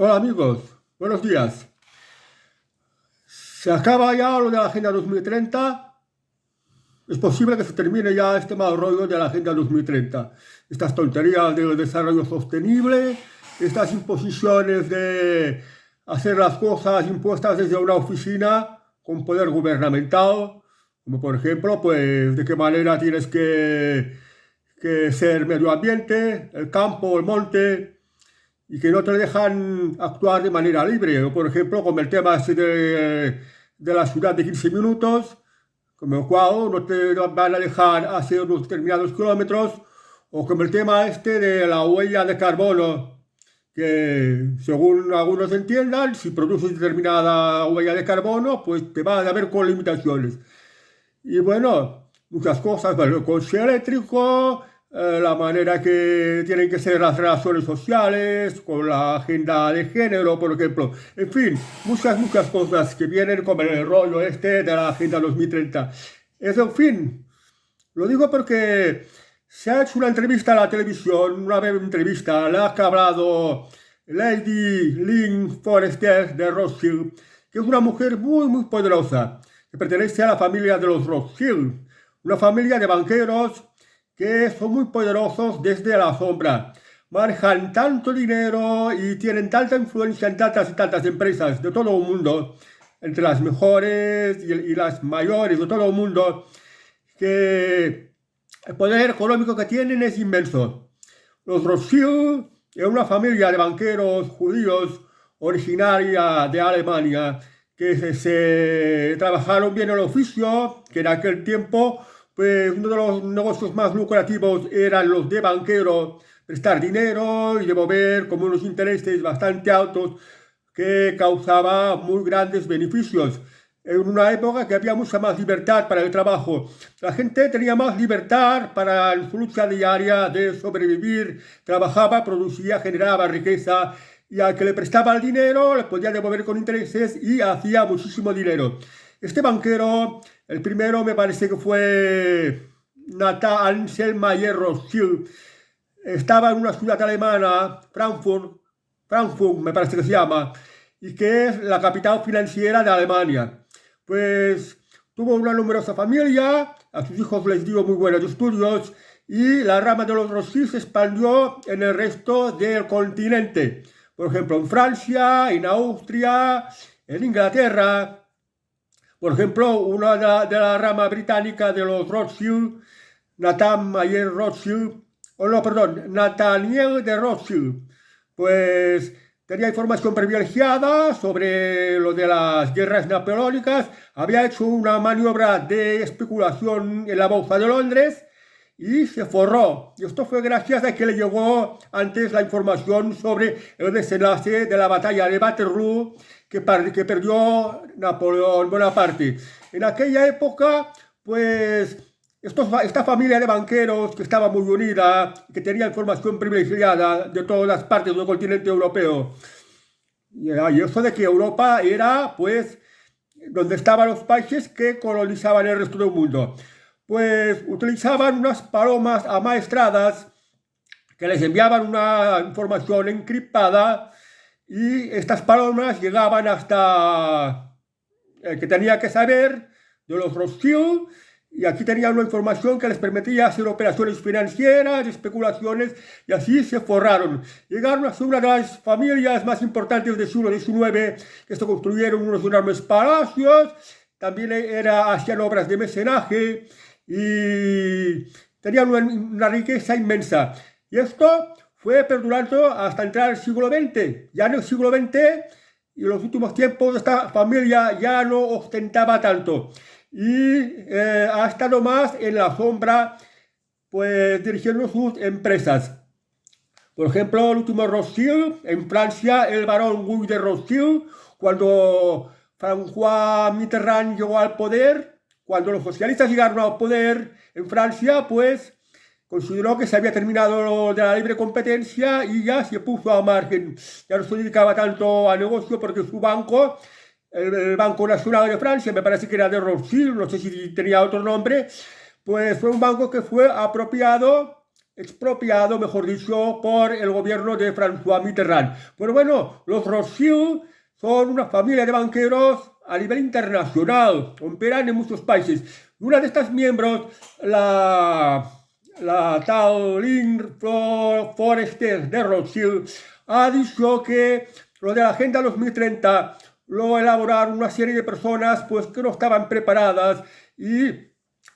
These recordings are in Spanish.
Hola amigos, buenos días. Se acaba ya lo de la Agenda 2030. Es posible que se termine ya este mal rollo de la Agenda 2030. Estas tonterías del desarrollo sostenible, estas imposiciones de hacer las cosas impuestas desde una oficina con poder gubernamental, como por ejemplo, pues de qué manera tienes que ser medio ambiente, el campo, el monte, y que no te dejan actuar de manera libre. O, por ejemplo, con el tema este de la ciudad de 15 minutos, con el cual no te van a dejar hacer unos determinados kilómetros, o con el tema este de la huella de carbono, que según algunos entiendan, si produces determinada huella de carbono, pues te va a haber con limitaciones. Y bueno, muchas cosas, bueno, el coche eléctrico, la manera que tienen que ser las relaciones sociales, con la agenda de género, por ejemplo. En fin, muchas cosas que vienen con el rollo este de la Agenda 2030. En fin, lo digo porque se ha hecho una entrevista a la televisión, una breve entrevista, la que ha hablado Lady Lynn Forrester de Rothschild, que es una mujer muy poderosa, que pertenece a la familia de los Rothschild, una familia de banqueros que son muy poderosos desde la sombra. Manejan tanto dinero y tienen tanta influencia en tantas y tantas empresas de todo el mundo, entre las mejores y las mayores de todo el mundo, que el poder económico que tienen es inmenso. Los Rothschild es una familia de banqueros judíos originaria de Alemania que se trabajaron bien el oficio, que en aquel tiempo pues uno de los negocios más lucrativos eran los de banquero, prestar dinero y devolver como unos intereses bastante altos que causaba muy grandes beneficios. En una época que había mucha más libertad para el trabajo. La gente tenía más libertad para su lucha diaria de sobrevivir, trabajaba, producía, generaba riqueza y al que le prestaba el dinero le podía devolver con intereses y hacía muchísimo dinero. Este banquero, el primero me parece que fue Nathan Anselmayer Rothschild, estaba en una ciudad alemana, Frankfurt me parece que se llama, y que es la capital financiera de Alemania. Pues tuvo una numerosa familia, a sus hijos les dio muy buenos estudios y la rama de los Rothschild se expandió en el resto del continente. Por ejemplo, en Francia, en Austria, en Inglaterra. Por ejemplo, una de la rama británica de los Rothschild, Nathaniel Rothschild, o no, perdón, Nathaniel de Rothschild, pues tenía información privilegiada sobre lo de las guerras napoleónicas, había hecho una maniobra de especulación en la Bolsa de Londres y se forró. Y esto fue gracias a que le llegó antes la información sobre el desenlace de la batalla de Waterloo que perdió Napoleón Bonaparte. En aquella época, pues esta familia de banqueros que estaba muy unida, que tenía información privilegiada de todas las partes del continente europeo, y eso de que Europa era, pues, donde estaban los países que colonizaban el resto del mundo. Pues utilizaban unas palomas amaestradas que les enviaban una información encriptada y estas palomas llegaban hasta el que tenía que saber de los Rothschild y aquí tenían una información que les permitía hacer operaciones financieras, especulaciones y así se forraron. Llegaron a ser una de las familias más importantes del siglo XIX que se construyeron unos enormes palacios, también hacían obras de mecenaje y tenían una riqueza inmensa. Y esto fue perdurando hasta entrar al siglo XX. Ya en el siglo XX y en los últimos tiempos esta familia ya no ostentaba tanto y ha estado más en la sombra, pues dirigiendo sus empresas. Por ejemplo, el último Rothschild, en Francia, el barón Guy de Rothschild, cuando François Mitterrand llegó al poder, cuando los socialistas llegaron al poder en Francia, pues consideró que se había terminado lo de la libre competencia y ya se puso a margen. Ya no se dedicaba tanto a negocio porque su banco, el Banco Nacional de Francia, me parece que era de Rothschild, no sé si tenía otro nombre, pues fue un banco que fue apropiado expropiado, mejor dicho, por el gobierno de François Mitterrand. Pero bueno, los Rothschild son una familia de banqueros a nivel internacional, operan en muchos países. Y una de estas miembros, la tal Lynn Forrester de Rothschild, ha dicho que lo de la Agenda 2030 lo elaboraron una serie de personas pues, que no estaban preparadas y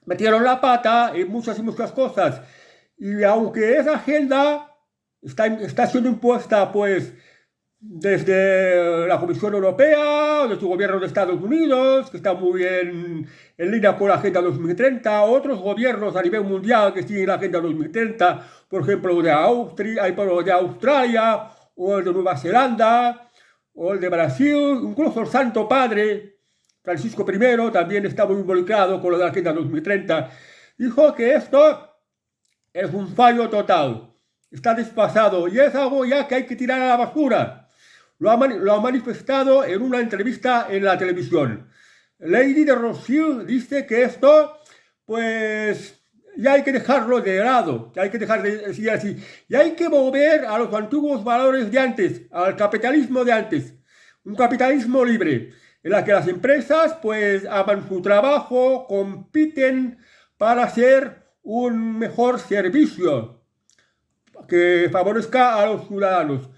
metieron la pata en muchas y muchas cosas. Y aunque esa agenda está siendo impuesta pues, desde la Comisión Europea, desde el gobierno de Estados Unidos, que está muy en línea con la Agenda 2030, otros gobiernos a nivel mundial que siguen la Agenda 2030, por ejemplo, de Australia, o el de Nueva Zelanda, o el de Brasil, incluso el Santo Padre, Francisco I, también está muy involucrado con lo de la Agenda 2030, dijo que esto es un fallo total, está desfasado y es algo ya que hay que tirar a la basura. Lo ha manifestado en una entrevista en la televisión. Lady de Rothschild dice que esto, pues, ya hay que dejarlo de lado, ya hay que dejar de decir así, y hay que volver a los antiguos valores de antes, al capitalismo de antes, un capitalismo libre, en la que las empresas, pues, aman su trabajo, compiten para hacer un mejor servicio que favorezca a los ciudadanos.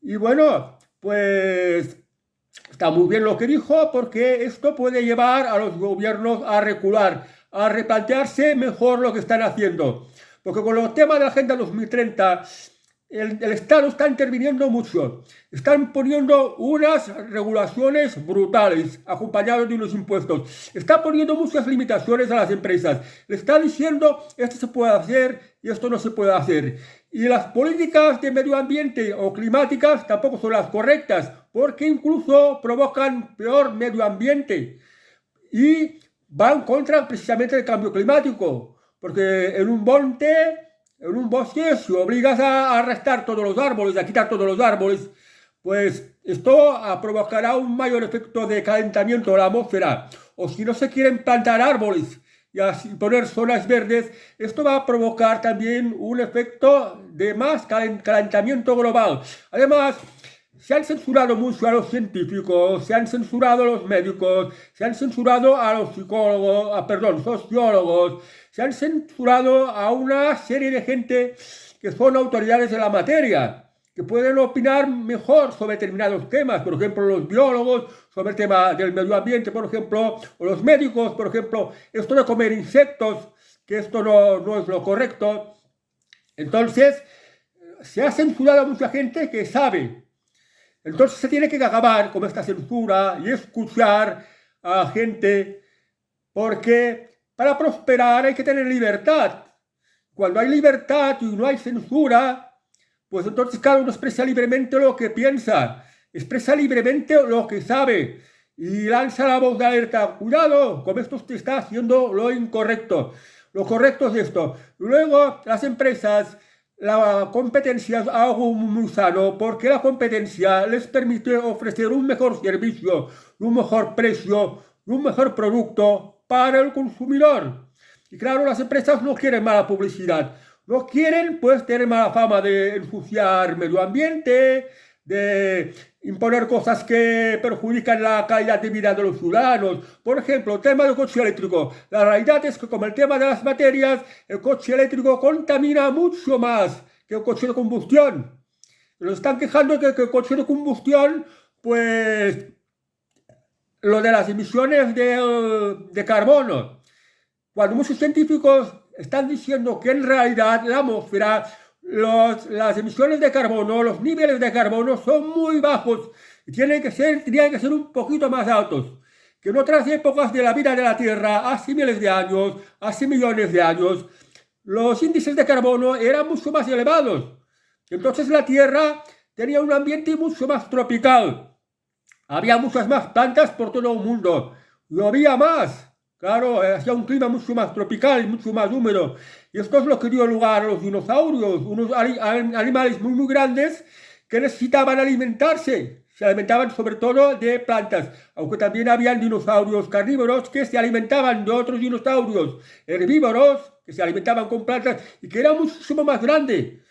Y bueno, pues está muy bien lo que dijo porque esto puede llevar a los gobiernos a recular, a replantearse mejor lo que están haciendo. Porque con los temas de la Agenda 2030, el Estado está interviniendo mucho. Están poniendo unas regulaciones brutales, acompañados de unos impuestos. Está poniendo muchas limitaciones a las empresas. Le está diciendo, esto se puede hacer y esto no se puede hacer. Y las políticas de medio ambiente o climáticas tampoco son las correctas, porque incluso provocan peor medio ambiente y van contra precisamente el cambio climático, porque en un bosque, si obligas a arrestar todos los árboles, a quitar todos los árboles, pues esto provocará un mayor efecto de calentamiento de la atmósfera. O si no se quieren plantar árboles y así poner zonas verdes, esto va a provocar también un efecto de más calentamiento global. Además, se han censurado mucho a los científicos, se han censurado a los médicos, se han censurado a los sociólogos, se han censurado a una serie de gente que son autoridades de la materia, que pueden opinar mejor sobre determinados temas, por ejemplo, los biólogos, sobre el tema del medio ambiente, por ejemplo, o los médicos, por ejemplo, esto de comer insectos, que esto no es lo correcto. Entonces, se ha censurado a mucha gente que sabe. Entonces se tiene que acabar con esta censura y escuchar a gente, porque para prosperar hay que tener libertad. Cuando hay libertad y no hay censura, pues entonces cada uno expresa libremente lo que piensa, expresa libremente lo que sabe y lanza la voz de alerta. Cuidado, con esto usted está haciendo lo incorrecto. Lo correcto es esto. Luego las empresas, la competencia es algo muy sano porque la competencia les permite ofrecer un mejor servicio, un mejor precio, un mejor producto para el consumidor. Y claro, las empresas no quieren mala publicidad, no quieren pues tener mala fama de ensuciar medio ambiente, de imponer cosas que perjudican la calidad de vida de los ciudadanos. Por ejemplo, el tema del coche eléctrico. La realidad es que como el tema de las baterías, el coche eléctrico contamina mucho más que el coche de combustión. Nos están quejando que el coche de combustión, pues, lo de las emisiones de carbono. Cuando muchos científicos están diciendo que en realidad la atmósfera, las emisiones de carbono, los niveles de carbono son muy bajos y tendrían que ser un poquito más altos. Que en otras épocas de la vida de la Tierra, hace miles de años, hace millones de años, los índices de carbono eran mucho más elevados. Entonces la Tierra tenía un ambiente mucho más tropical. Había muchas más plantas por todo el mundo. Llovía más. Claro, hacía un clima mucho más tropical y mucho más húmedo. Y esto es lo que dio lugar a los dinosaurios, unos animales muy, muy grandes que necesitaban alimentarse. Se alimentaban sobre todo de plantas, aunque también habían dinosaurios carnívoros que se alimentaban de otros dinosaurios herbívoros que se alimentaban con plantas y que era muchísimo más grande.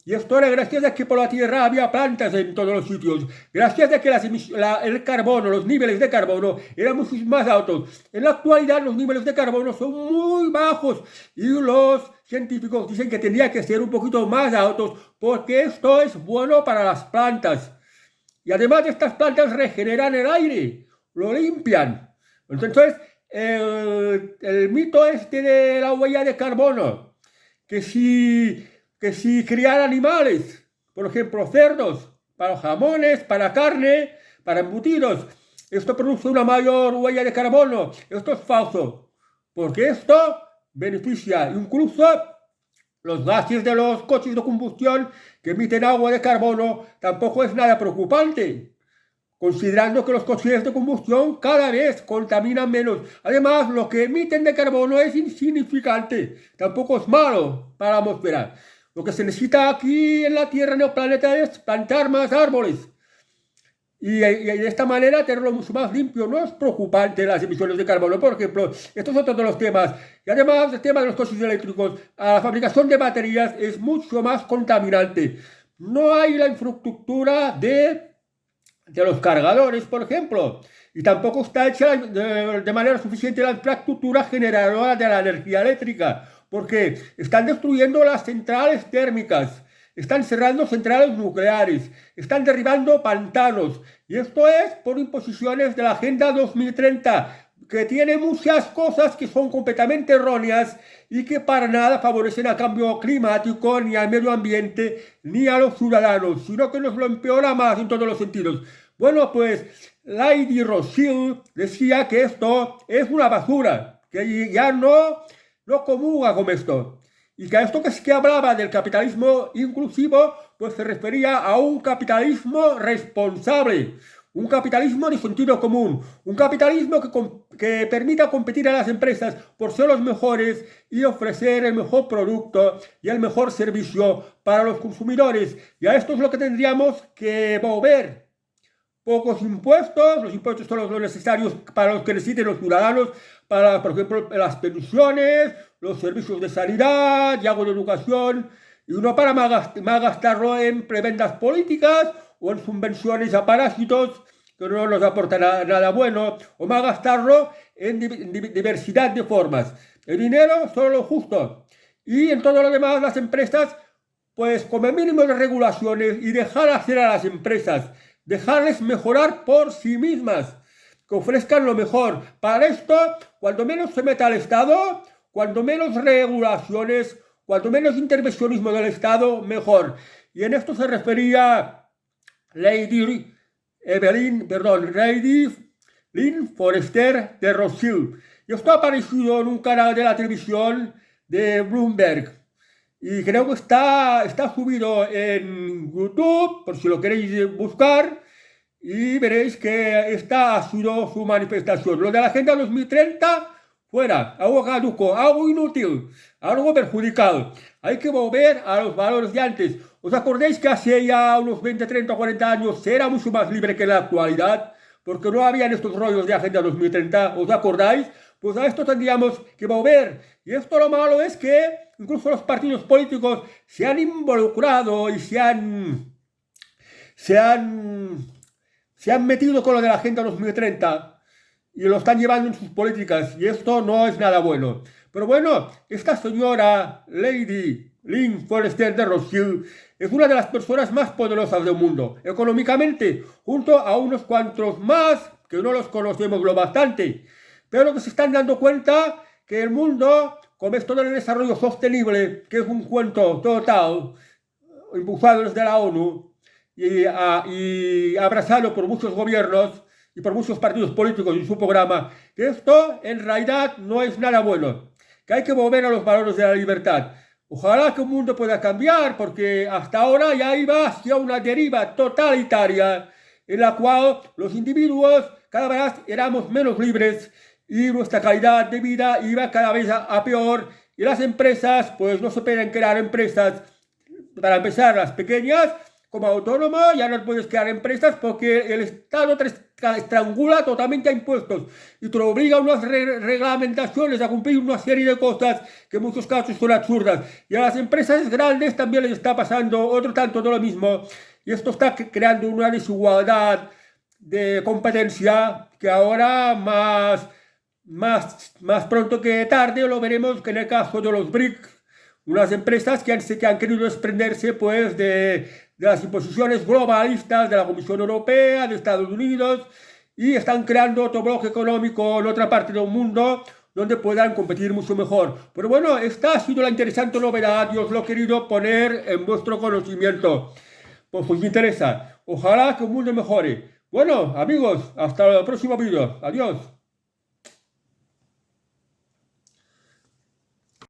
Y esto era gracias a que por la Tierra había plantas en todos los sitios, gracias a que el carbono, los niveles de carbono eran mucho más altos. En la actualidad los niveles de carbono son muy bajos y los científicos dicen que tendría que ser un poquito más altos porque esto es bueno para las plantas. Y además estas plantas regeneran el aire, lo limpian. Entonces, el mito este de la huella de carbono, que si criar animales, por ejemplo cerdos, para jamones, para carne, para embutidos, esto produce una mayor huella de carbono. Esto es falso, porque esto beneficia incluso los gases de los coches de combustión que emiten agua de carbono. Tampoco es nada preocupante, considerando que los coches de combustión cada vez contaminan menos. Además, lo que emiten de carbono es insignificante, tampoco es malo para la atmósfera. Lo que se necesita aquí en la Tierra, en el planeta, es plantar más árboles. Y de esta manera tenerlo mucho más limpio. No es preocupante las emisiones de carbono, por ejemplo. Estos son todos los temas. Y además, el tema de los coches eléctricos, a la fabricación de baterías es mucho más contaminante. No hay la infraestructura de los cargadores, por ejemplo. Y tampoco está hecha de manera suficiente la infraestructura generadora de la energía eléctrica, porque están destruyendo las centrales térmicas, están cerrando centrales nucleares, están derribando pantanos. Y esto es por imposiciones de la Agenda 2030, que tiene muchas cosas que son completamente erróneas y que para nada favorecen al cambio climático, ni al medio ambiente, ni a los ciudadanos, sino que nos lo empeora más en todos los sentidos. Bueno, pues Lady Rothschild decía que esto es una basura, que ya no comulga con esto. Y que esto que hablaba del capitalismo inclusivo, pues se refería a un capitalismo responsable, un capitalismo de sentido común, un capitalismo que permita competir a las empresas por ser los mejores y ofrecer el mejor producto y el mejor servicio para los consumidores. Y a esto es lo que tendríamos que volver. Pocos impuestos, los impuestos son los necesarios para los que necesiten los ciudadanos, para, por ejemplo, las pensiones, los servicios de sanidad y algo de educación, y no para más gastarlo en prebendas políticas o en subvenciones a parásitos que no nos aportan nada bueno, o más gastarlo en diversidad de formas. El dinero solo lo justo. Y en todo lo demás las empresas, pues con el mínimo de regulaciones y dejar hacer a las empresas, dejarles mejorar por sí mismas, que ofrezcan lo mejor. Para esto, cuando menos se meta el Estado, cuando menos regulaciones, cuando menos intervencionismo del Estado, mejor. Y en esto se refería Lady Lynn Forester de Rothschild. Y esto ha aparecido en un canal de la televisión de Bloomberg. Y creo que está subido en YouTube, por si lo queréis buscar, y veréis que ha sido su manifestación. Lo de la Agenda 2030, fuera, algo caduco, algo inútil, algo perjudicial. Hay que volver a los valores de antes. ¿Os acordáis que hace ya unos 20, 30, 40 años se era mucho más libre que en la actualidad? Porque no habían estos rollos de Agenda 2030, ¿os acordáis? Pues a esto tendríamos que volver. Y esto lo malo es que incluso los partidos políticos se han involucrado y se han metido con lo de la Agenda 2030 y lo están llevando en sus políticas. Y esto no es nada bueno. Pero bueno, esta señora Lady Lynn Forester de Rothschild es una de las personas más poderosas del mundo, económicamente, junto a unos cuantos más que no los conocemos lo bastante, pero que se están dando cuenta que el mundo, con esto del desarrollo sostenible, que es un cuento total, impulsado desde la ONU y abrazado por muchos gobiernos y por muchos partidos políticos en su programa, que esto en realidad no es nada bueno, que hay que volver a los valores de la libertad. Ojalá que el mundo pueda cambiar, porque hasta ahora ya iba hacia una deriva totalitaria en la cual los individuos cada vez éramos menos libres y nuestra calidad de vida iba cada vez a peor, y las empresas pues no se pueden crear empresas, para empezar las pequeñas, como autónomo, ya no puedes crear empresas porque el Estado te estrangula totalmente a impuestos y te obliga a unas reglamentaciones, a cumplir una serie de cosas que en muchos casos son absurdas. Y a las empresas grandes también les está pasando otro tanto de lo mismo. Y esto está creando una desigualdad de competencia que ahora más pronto que tarde lo veremos que en el caso de los BRIC, unas empresas que han querido desprenderse pues de las imposiciones globalistas de la Comisión Europea, de Estados Unidos, y están creando otro bloque económico en otra parte del mundo donde puedan competir mucho mejor. Pero bueno, esta ha sido la interesante novedad y os lo he querido poner en vuestro conocimiento. Pues os interesa. Ojalá que el mundo mejore. Bueno, amigos, hasta el próximo vídeo. Adiós.